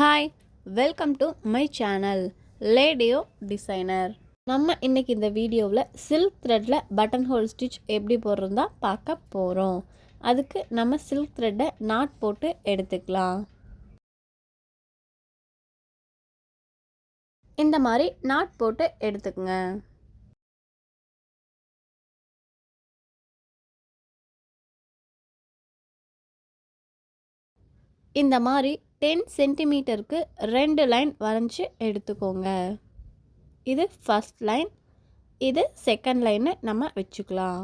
Hi, welcome to my channel லேடியோ designer. நம்ம இன்றைக்கி இந்த வீடியோவில் சில்க் த்ரெட்டில் பட்டன் ஹோல் ஸ்டிச் எப்படி போடுறதா பார்க்க போகிறோம். அதுக்கு நம்ம சில்க் த்ரெட்டை நாட் போட்டு எடுத்துக்கலாம். இந்த மாதிரி நாட் போட்டு எடுத்துக்கங்க. இந்த மாதிரி 10 சென்டிமீட்டருக்கு 2 லைன் வரைஞ்சி எடுத்துக்கோங்க. இது ஃபர்ஸ்ட் லைன், இது செகண்ட் லைன்னு நம்ம வச்சுக்கலாம்.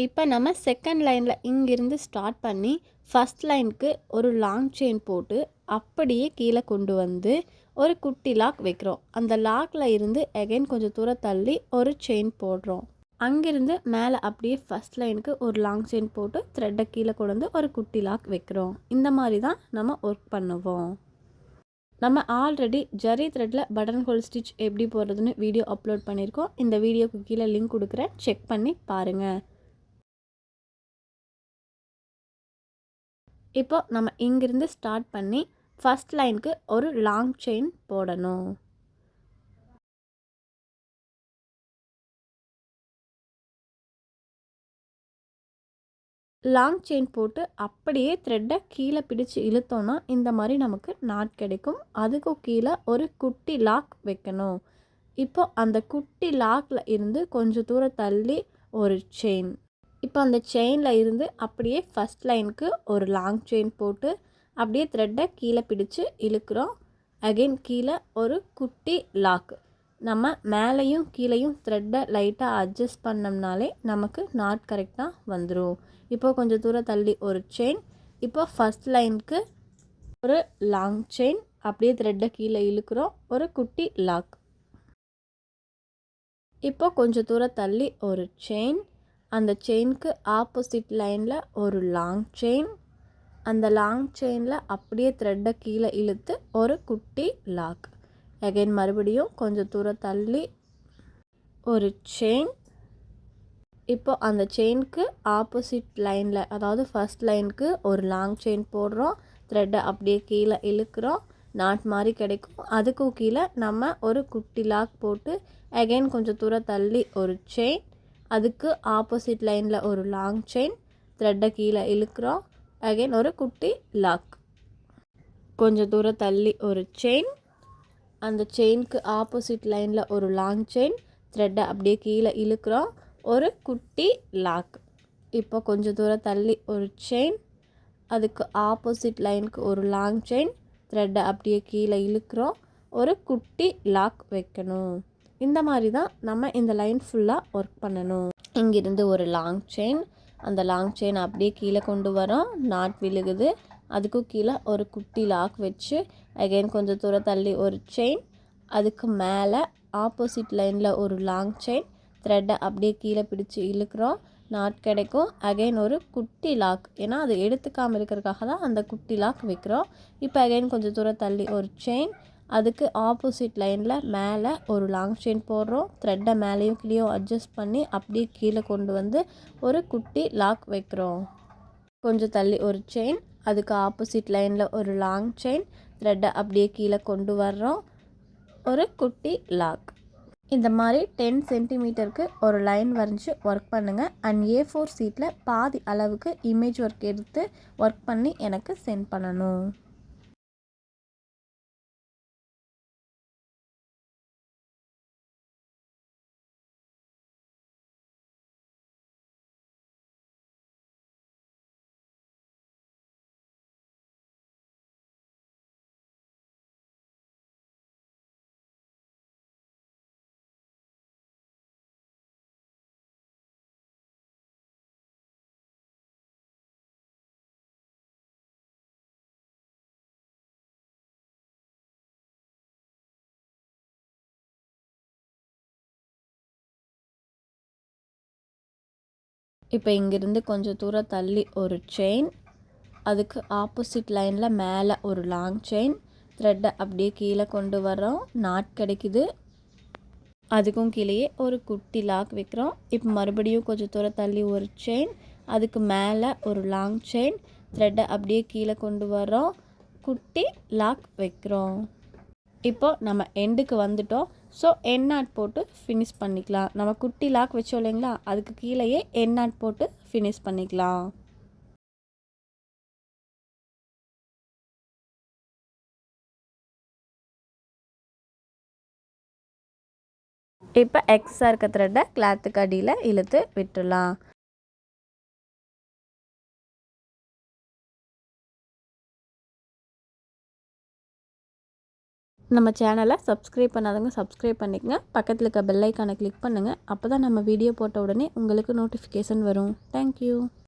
இப்போ நம்ம செகண்ட் லைனில் இங்கிருந்து ஸ்டார்ட் பண்ணி ஃபஸ்ட் லைனுக்கு ஒரு லாங் செயின் போட்டு அப்படியே கீழே கொண்டு வந்து ஒரு குட்டி லாக் வைக்கிறோம். அந்த லாக்கில் இருந்து அகைன் கொஞ்சம் தூரம் தள்ளி ஒரு செயின் போடுறோம். அங்கிருந்து மேலே அப்படியே ஃபஸ்ட் லைனுக்கு ஒரு லாங் செயின் போட்டு த்ரெட்டை கீழே கொண்டு வந்து ஒரு குட்டி லாக் வைக்கிறோம். இந்த மாதிரி தான் நம்ம ஒர்க் பண்ணுவோம். நம்ம ஆல்ரெடி ஜரி த்ரெட்டில் பட்டன் ஹோல் ஸ்டிச் எப்படி போடுறதுன்னு வீடியோ அப்லோட் பண்ணியிருக்கோம். இந்த வீடியோக்கு கீழே லிங்க் கொடுக்குறேன், செக் பண்ணி பாருங்கள். இப்போ நம்ம இங்கிருந்து ஸ்டார்ட் பண்ணி ஃபஸ்ட் லைனுக்கு ஒரு லாங் செயின் போடணும். லாங் செயின் போட்டு அப்படியே த்ரெட்டை கீழே பிடிச்சி இழுத்தோன்னா இந்த மாதிரி நமக்கு நாட் கிடைக்கும். அதுக்கு கீழே ஒரு குட்டி லாக் வைக்கணும். இப்போ அந்த குட்டி லாக்கில் இருந்து கொஞ்சம் தூரம் தள்ளி ஒரு செயின். இப்போ அந்த செயினில் இருந்து அப்படியே ஃபஸ்ட் லைனுக்கு ஒரு லாங் செயின் போட்டு அப்படியே த்ரெட்டை கீழே பிடிச்சி இழுக்கிறோம். அகெயின் கீழே ஒரு குட்டி லாக். நம்ம மேலேயும் கீழேயும் த்ரெட்டை லைட்டாக அட்ஜஸ்ட் பண்ணோம்னாலே நமக்கு நாட் கரெக்டாக வந்துடும். இப்போ கொஞ்சம் தூரம் தள்ளி ஒரு செயின். இப்போ ஃபஸ்ட் லைனுக்கு ஒரு லாங் செயின், அப்படியே த்ரெட்டை கீழே இழுக்கிறோம், ஒரு குட்டி லாக். இப்போ கொஞ்சம் தூரம் தள்ளி ஒரு செயின், அந்த செயினுக்கு ஆப்போசிட் லைனில் ஒரு லாங் செயின், அந்த லாங் செயினில் அப்படியே த்ரெட்டை கீழே இழுத்து ஒரு குட்டி லாக். அகைன் மறுபடியும் கொஞ்சம் தூரம் தள்ளி ஒரு செயின். இப்போ அந்த செயினுக்கு ஆப்போசிட் லைனில், அதாவது ஃபஸ்ட் லைனுக்கு ஒரு லாங் செயின் போடுறோம், த்ரெட்டை அப்படியே கீழே இழுக்கிறோம், நாட் மாதிரி கிடைக்கும். அதுக்கும் கீழே நம்ம ஒரு குட்டி லாக் போட்டு அகைன் கொஞ்சம் தூரம் தள்ளி ஒரு செயின், அதுக்கு ஆப்போசிட் லைனில் ஒரு லாங் செயின், த்ரெட்டை கீழே இழுக்கிறோம், அகைன் ஒரு குட்டி லாக். கொஞ்சம் தூரம் தள்ளி ஒரு செயின், அந்த செயினுக்கு ஆப்போசிட் லைனில் ஒரு லாங் செயின், த்ரெட்டை அப்படியே கீழே இழுக்கிறோம், ஒரு குட்டி லாக். இப்போ கொஞ்சம் தூரம் தள்ளி ஒரு செயின், அதுக்கு ஆப்போசிட் லைனுக்கு ஒரு லாங் செயின், த்ரெட்டை அப்படியே கீழே இழுக்கிறோம், ஒரு குட்டி லாக் வைக்கணும். இந்த மாதிரி தான் நம்ம இந்த லைன் ஃபுல்லாக ஒர்க் பண்ணணும். இங்கிருந்து ஒரு லாங் செயின், அந்த லாங் செயின் அப்படியே கீழே கொண்டு வரோம், நாட் விழுகுது, அதுக்கும் கீழே ஒரு குட்டி லாக் வச்சு அகைன் கொஞ்சம் தூரம் தள்ளி ஒரு செயின், அதுக்கு மேலே ஆப்போசிட் லைனில் ஒரு லாங் செயின், த்ரெட்டை அப்படியே கீழே பிடிச்சி இழுக்கிறோம், நாட் கிடைக்கும். அகைன் ஒரு குட்டி லாக், ஏன்னா அது எடுத்துக்காமல் இருக்கிறதுக்காக தான் அந்த குட்டி லாக் வைக்கிறோம். இப்போ அகைன் கொஞ்சம் தூரம் தள்ளி ஒரு செயின், அதுக்கு ஆப்போசிட் லைனில் மேலே ஒரு லாங் செயின் போடுறோம், த்ரெட்டை மேலேயும் கீழேயும் அட்ஜஸ்ட் பண்ணி அப்படியே கீழே கொண்டு வந்து ஒரு குட்டி லாக் வைக்கிறோம். கொஞ்சம் தள்ளி ஒரு செயின், அதுக்கு ஆப்போசிட் லைனில் ஒரு லாங் செயின், த்ரெட்டை அப்படியே கீழே கொண்டு வர்றோம், ஒரு குட்டி லாக். இந்த மாதிரி 10 சென்டிமீட்டருக்கு ஒரு லைன் வரைஞ்சி ஒர்க் பண்ணுங்கள். அண்ட் A4 சீட்டில் பாதி அளவுக்கு இமேஜ் ஒர்க் எடுத்து ஒர்க் பண்ணி எனக்கு சென்ட் பண்ணணும். இப்போ இங்கிருந்து கொஞ்சம் தூரம் தள்ளி ஒரு செயின், அதுக்கு ஆப்போசிட் லைனில் மேலே ஒரு லாங் செயின், த்ரெட்டை அப்படியே கீழே கொண்டு வரோம், நாட் கிடைக்குது, அதுக்கும் கீழேயே ஒரு குட்டி லாக் வைக்கிறோம். இப்போ மறுபடியும் கொஞ்சம் தூரம் தள்ளி ஒரு செயின், அதுக்கு மேலே ஒரு லாங் செயின், த்ரெட்டை அப்படியே கீழே கொண்டு வரோம், குட்டி லாக் வைக்கிறோம். இப்போ நம்ம எண்டுக்கு வந்துட்டோம். ஸோ எண்ட் நாட் போட்டு ஃபினிஷ் பண்ணிக்கலாம். நம்ம குட்டி லாக் வச்சோம் இல்லைங்களா, அதுக்கு கீழேயே எண்ட் நாட் போட்டு ஃபினிஷ் பண்ணிக்கலாம். இப்போ எக்ஸாக இருக்க த்ரெட்டை கிளாத்துக்கு அடியில் இழுத்து விட்டுடலாம். நம்ம சேனலை சப்ஸ்கிரைப் பண்ணாதவங்க சப்ஸ்கிரைப் பண்ணிக்கங்க. பக்கத்தில் இருக்க பெல் ஐக்கானை கிளிக் பண்ணுங்கள். அப்போ தான் நம்ம வீடியோ போட்ட உடனே உங்களுக்கு நோட்டிஃபிகேஷன் வரும். தேங்க்யூ.